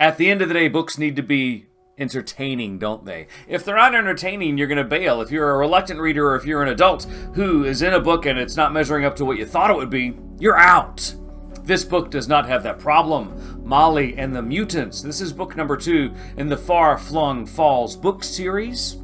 At the end of the day, books need to be entertaining, don't they? If they're not entertaining, you're going to bail. If you're a reluctant reader or if you're an adult who is in a book and it's not measuring up to what you thought it would be, you're out. This book does not have that problem. Molly and the Mutants. This is book number 2 in the Far Flung Falls book series.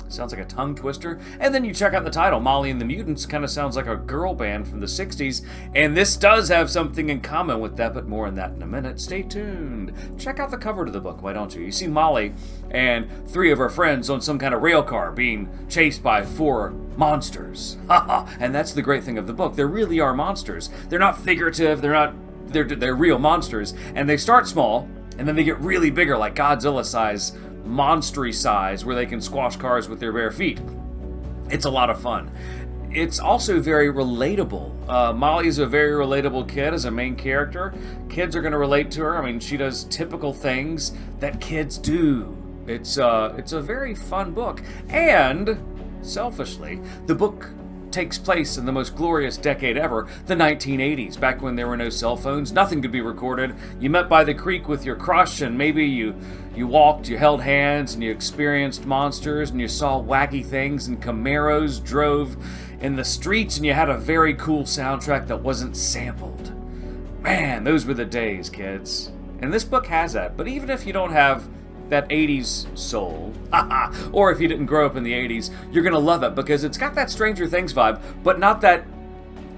Sounds like a tongue twister. And then you check out the title, Molly and the Mutants. Kind of sounds like a girl band from the 60s. And this does have something in common with that, but more on that in a minute. Stay tuned. Check out the cover to the book, why don't you? You see Molly and 3 of her friends on some kind of rail car being chased by 4 monsters. And that's the great thing of the book. There really are monsters. They're not figurative. They're real monsters. And they start small, and then they get really bigger, like Godzilla size, monstery size, where they can squash cars with their bare feet. It's a lot of fun. It's also very relatable. Molly's a very relatable kid as a main character. Kids are going to relate to her. I mean, she does typical things that kids do. It's a very fun book. And, selfishly, the book takes place in the most glorious decade ever, the 1980s, back when there were no cell phones, nothing could be recorded. You met by the creek with your crush, and maybe you walked, you held hands, and you experienced monsters, and you saw wacky things, and Camaros drove in the streets, and you had a very cool soundtrack that wasn't sampled. Man, those were the days, kids. And this book has that, but even if you don't have that 80s soul, or if you didn't grow up in the 80s, you're gonna love it because it's got that Stranger Things vibe, but not that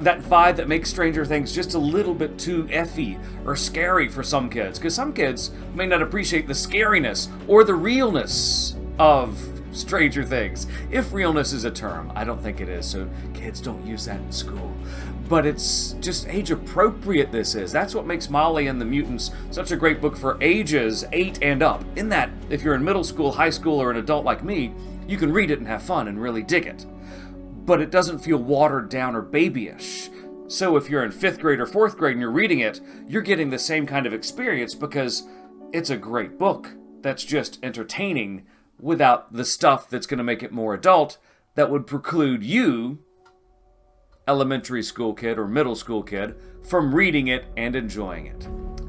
vibe that makes Stranger Things just a little bit too effy or scary for some kids, because some kids may not appreciate the scariness or the realness of Stranger Things. If realness is a term, I don't think it is, so kids don't use that in school. But it's just age appropriate, this is. That's what makes Molly and the Mutants such a great book for ages 8 and up. In that, if you're in middle school, high school, or an adult like me, you can read it and have fun and really dig it. But it doesn't feel watered down or babyish. So if you're in 5th grade or 4th grade and you're reading it, you're getting the same kind of experience because it's a great book that's just entertaining without the stuff that's going to make it more adult that would preclude you, elementary school kid or middle school kid, from reading it and enjoying it.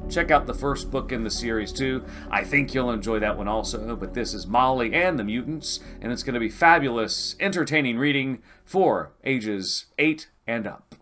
Check out the first book in the series too. I think you'll enjoy that one also, but this is Molly and the Mutants, and it's going to be fabulous, entertaining reading for ages 8 and up.